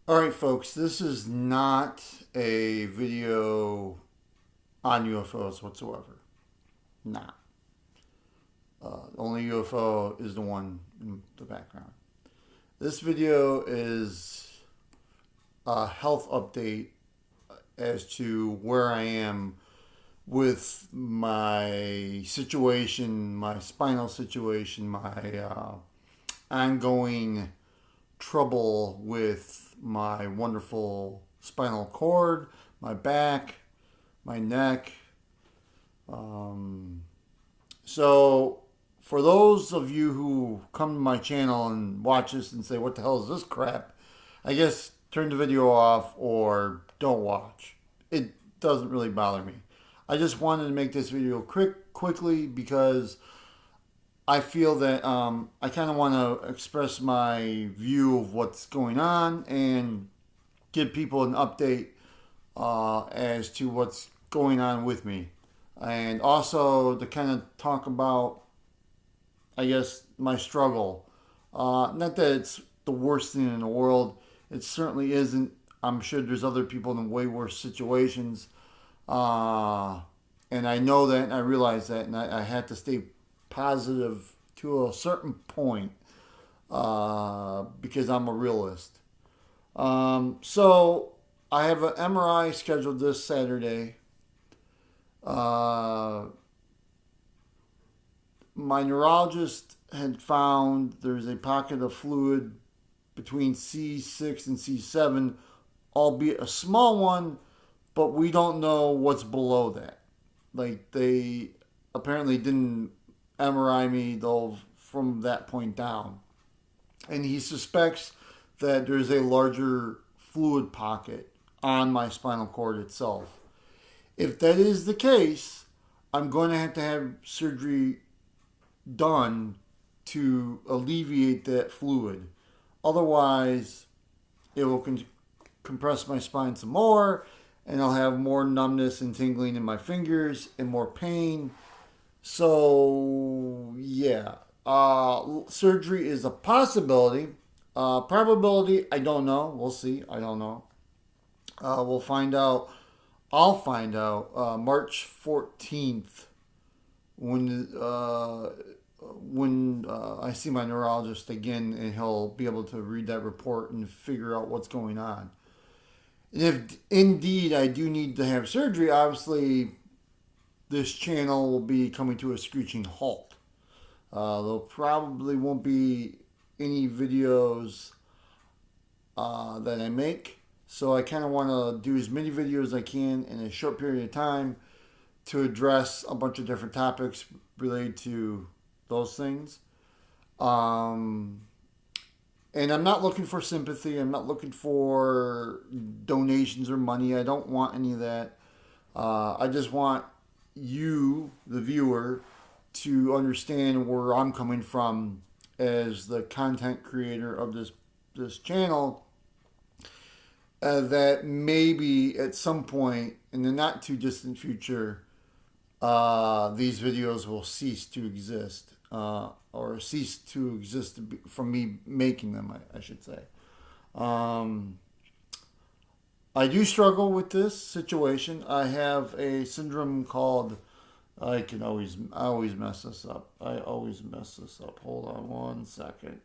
Alright folks, this is not a video on UFOs whatsoever. Not. The only UFO is the one in the background. This video is a health update as to where I am with my situation, my spinal situation, my ongoing trouble with my wonderful spinal cord, my back, my neck. So, for those of you who come to my channel and watch this and say, what the hell is this crap? I guess turn the video off or don't watch. It doesn't really bother me. I just wanted to make this video quickly because I feel that I kind of want to express my view of what's going on and give people an update as to what's going on with me. And also to kind of talk about, I guess, my struggle. Not that it's the worst thing in the world. It certainly isn't. I'm sure there's other people in way worse situations. And I know that and I realize that. And I had to stay positive to a certain point because I'm a realist. So I have an MRI scheduled this Saturday. My neurologist had found there's a pocket of fluid between C6 and C7, albeit a small one, but we don't know what's below that. Like, they apparently didn't MRI me though from that point down, and he suspects that there's a larger fluid pocket on my spinal cord itself. If that is the case, I'm going to have surgery done to alleviate that fluid. Otherwise, it will compress my spine some more, and I'll have more numbness and tingling in my fingers and more pain. So, yeah, surgery is a possibility. Probability, I don't know. We'll see. I don't know. We'll find out. I'll find out March 14th when I see my neurologist again, and he'll be able to read that report and figure out what's going on. And if indeed I do need to have surgery, obviously this channel will be coming to a screeching halt. There probably won't be any videos that I make. So I kind of want to do as many videos as I can in a short period of time to address a bunch of different topics related to those things. And I'm not looking for sympathy. I'm not looking for donations or money. I don't want any of that. I just want you, the viewer, to understand where I'm coming from as the content creator of this channel. That maybe at some point in the not too distant future, these videos will cease to exist, or cease to exist from me making them, I should say. I do struggle with this situation. I have a syndrome called, I always mess this up. Hold on one second.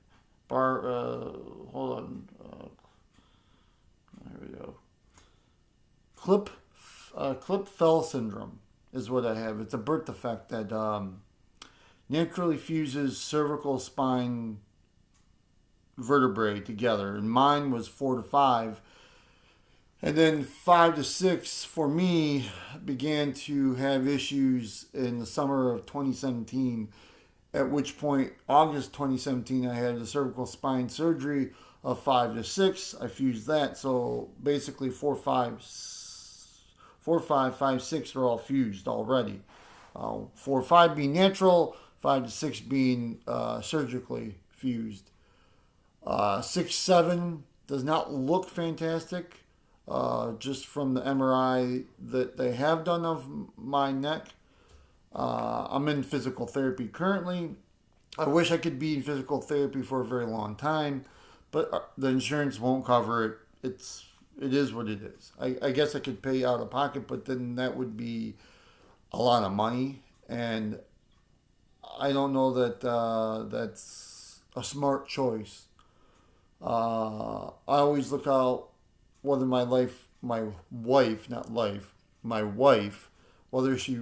Hold on. There we go. Klippel-Feil syndrome is what I have. It's a birth defect that naturally fuses cervical spine vertebrae together. And mine was 4 to 5. And then 5 to 6 for me began to have issues in the summer of 2017. At which point, August 2017, I had the cervical spine surgery of 5 to 6. I fused that. So basically 4, 5, 5, 6 are all fused already. 4, 5 being natural, 5 to 6 being surgically fused. 6, 7 does not look fantastic. Just from the MRI that they have done of my neck. I'm in physical therapy currently. I wish I could be in physical therapy for a very long time, but the insurance won't cover it. it is what it is. I guess I could pay out of pocket, but then that would be a lot of money, and I don't know that that's a smart choice. I always look out whether my wife, not life, my wife, whether she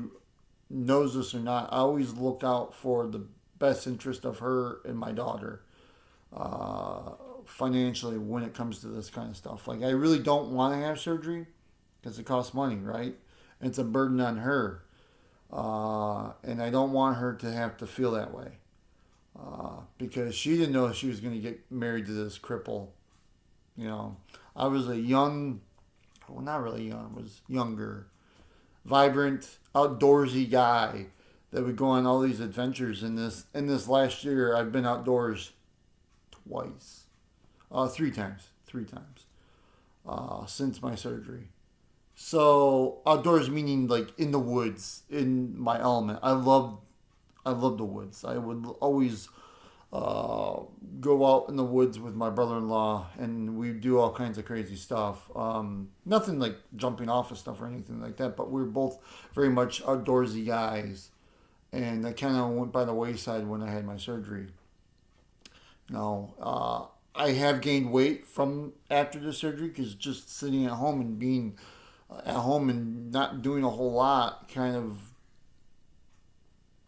knows this or not. I always look out for the best interest of her and my daughter, uh, financially when it comes to this kind of stuff. Like, I really don't want to have surgery because it costs money, right? It's a burden on her, and I don't want her to have to feel that way, because she didn't know she was going to get married to this cripple. You know, I was a young, well, not really young, I was younger, vibrant, outdoorsy guy that would go on all these adventures. In this last year, I've been outdoors twice, three times, since my surgery. So outdoors meaning like in the woods, in my element. I love the woods. I would always go out in the woods with my brother-in-law, and we do all kinds of crazy stuff. Nothing like jumping off of stuff or anything like that, but we're both very much outdoorsy guys, and that kind of went by the wayside when I had my surgery. No, I have gained weight from after the surgery because just sitting at home and being at home and not doing a whole lot kind of,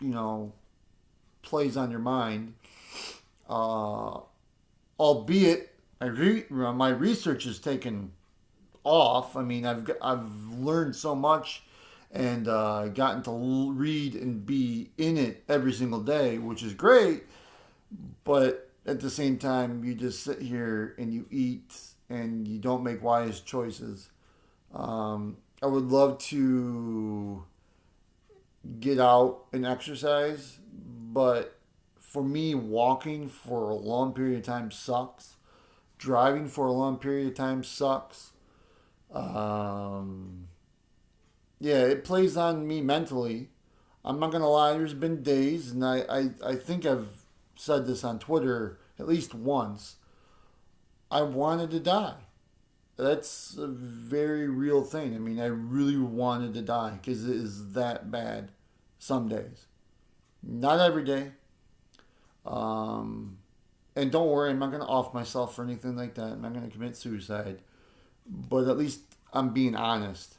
you know, plays on your mind. Uh, Albeit my research has taken off. I mean, I've learned so much and gotten to read and be in it every single day, which is great. But at the same time, you just sit here and you eat and you don't make wise choices. I would love to get out and exercise, but for me, walking for a long period of time sucks. Driving for a long period of time sucks. Um, yeah, it plays on me mentally. I'm not gonna lie. There's been days, and I think I've said this on Twitter at least once. I wanted to die. That's a very real thing. I mean, I really wanted to die because it is that bad some days. Not every day. Um, and don't worry, I'm not going to off myself or anything like that. I'm not going to commit suicide. But at least I'm being honest.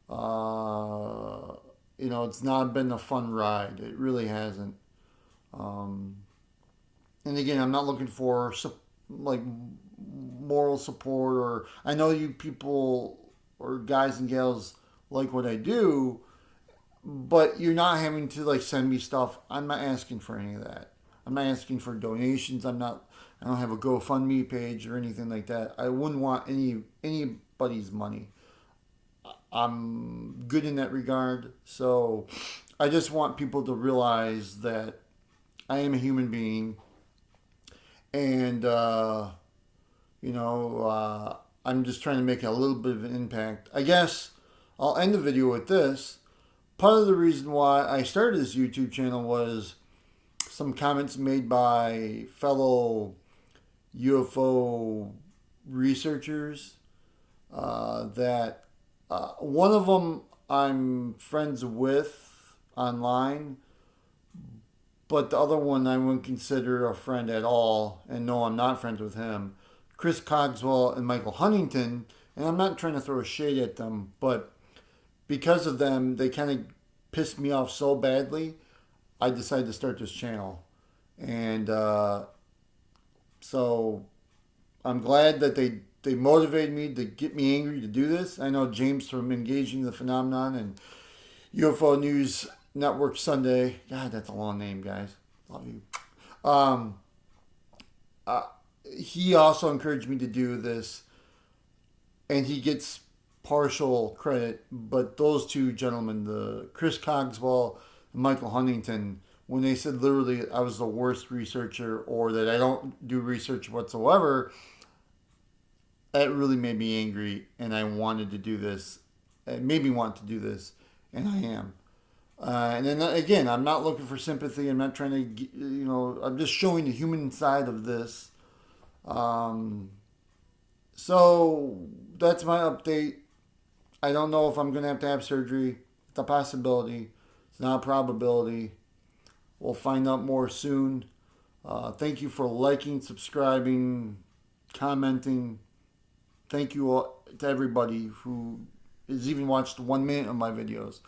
Uh, it's not been a fun ride. It really hasn't. Um, and again, I'm not looking for like moral support, or I know you people or guys and gals like what I do, but you're not having to like send me stuff. I'm not asking for any of that. I'm not asking for donations. I don't have a GoFundMe page or anything like that. I wouldn't want anybody's money. I'm good in that regard. So I just want people to realize that I am a human being, and I'm just trying to make a little bit of an impact. I guess I'll end the video with this. Part of the reason why I started this YouTube channel was some comments made by fellow UFO researchers, that one of them I'm friends with online, but the other one I wouldn't consider a friend at all, and no, I'm not friends with him. Chris Cogswell and Michael Huntington, and I'm not trying to throw shade at them, but because of them, they kind of pissed me off so badly, I decided to start this channel. And so I'm glad that they motivated me to get me angry to do this. I know James from Engaging the Phenomenon and UFO News Network Sunday. God, that's a long name, guys. Love you. Um, uh, he also encouraged me to do this, and he gets partial credit. But those two gentlemen, the Chris Cogswell and Michael Huntington, when they said literally I was the worst researcher or that I don't do research whatsoever, that really made me angry, and I wanted to do this. It made me want to do this, and I am. And then again, I'm not looking for sympathy. I'm not trying to, I'm just showing the human side of this. So So that's my update. I don't know if I'm going to have surgery. It's a possibility. It's not a probability. We'll find out more soon. Thank you for liking, subscribing, commenting. Thank you all, to everybody who has even watched 1 minute of my videos.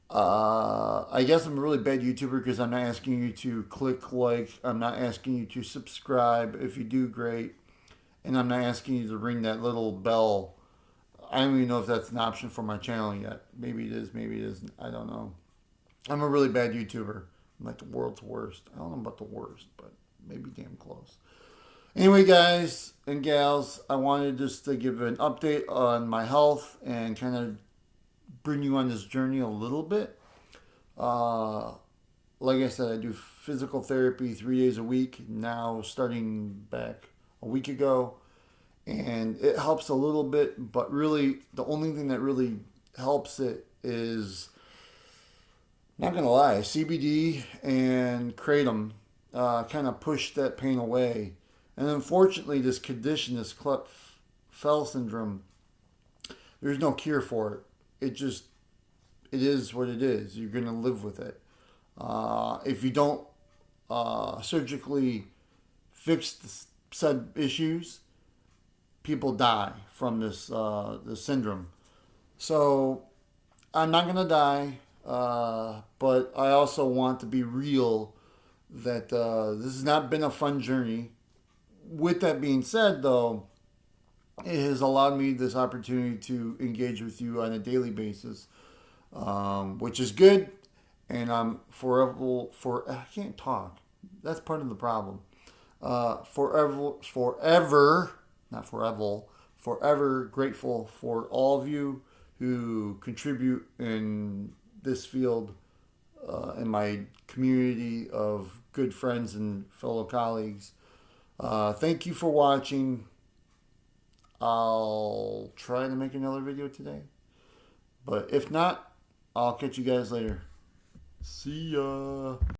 I guess I'm a really bad YouTuber because I'm not asking you to click like. I'm not asking you to subscribe. If you do, great. And I'm not asking you to ring that little bell. I don't even know if that's an option for my channel yet. Maybe it is, maybe it isn't. I don't know. I'm a really bad YouTuber. I'm like the world's worst. I don't know about the worst, but maybe damn close. Anyway, guys and gals, I wanted just to give an update on my health and kind of bring you on this journey a little bit. Like I said, I do physical therapy 3 days a week now, starting back a week ago. And it helps a little bit, but really the only thing that really helps it is, not gonna lie, CBD and kratom kind of push that pain away. And unfortunately, this condition, this Klippel-Feil syndrome, there's no cure for it. It is what it is. You're gonna live with it. If you don't surgically fix the said issues, people die from this syndrome. So I'm not gonna die, but I also want to be real that this has not been a fun journey. With that being said, though, it has allowed me this opportunity to engage with you on a daily basis, which is good. And I'm I can't talk. That's part of the problem. Not forever, forever grateful for all of you who contribute in this field, in my community of good friends and fellow colleagues. Thank you for watching. I'll try to make another video today. But if not, I'll catch you guys later. See ya.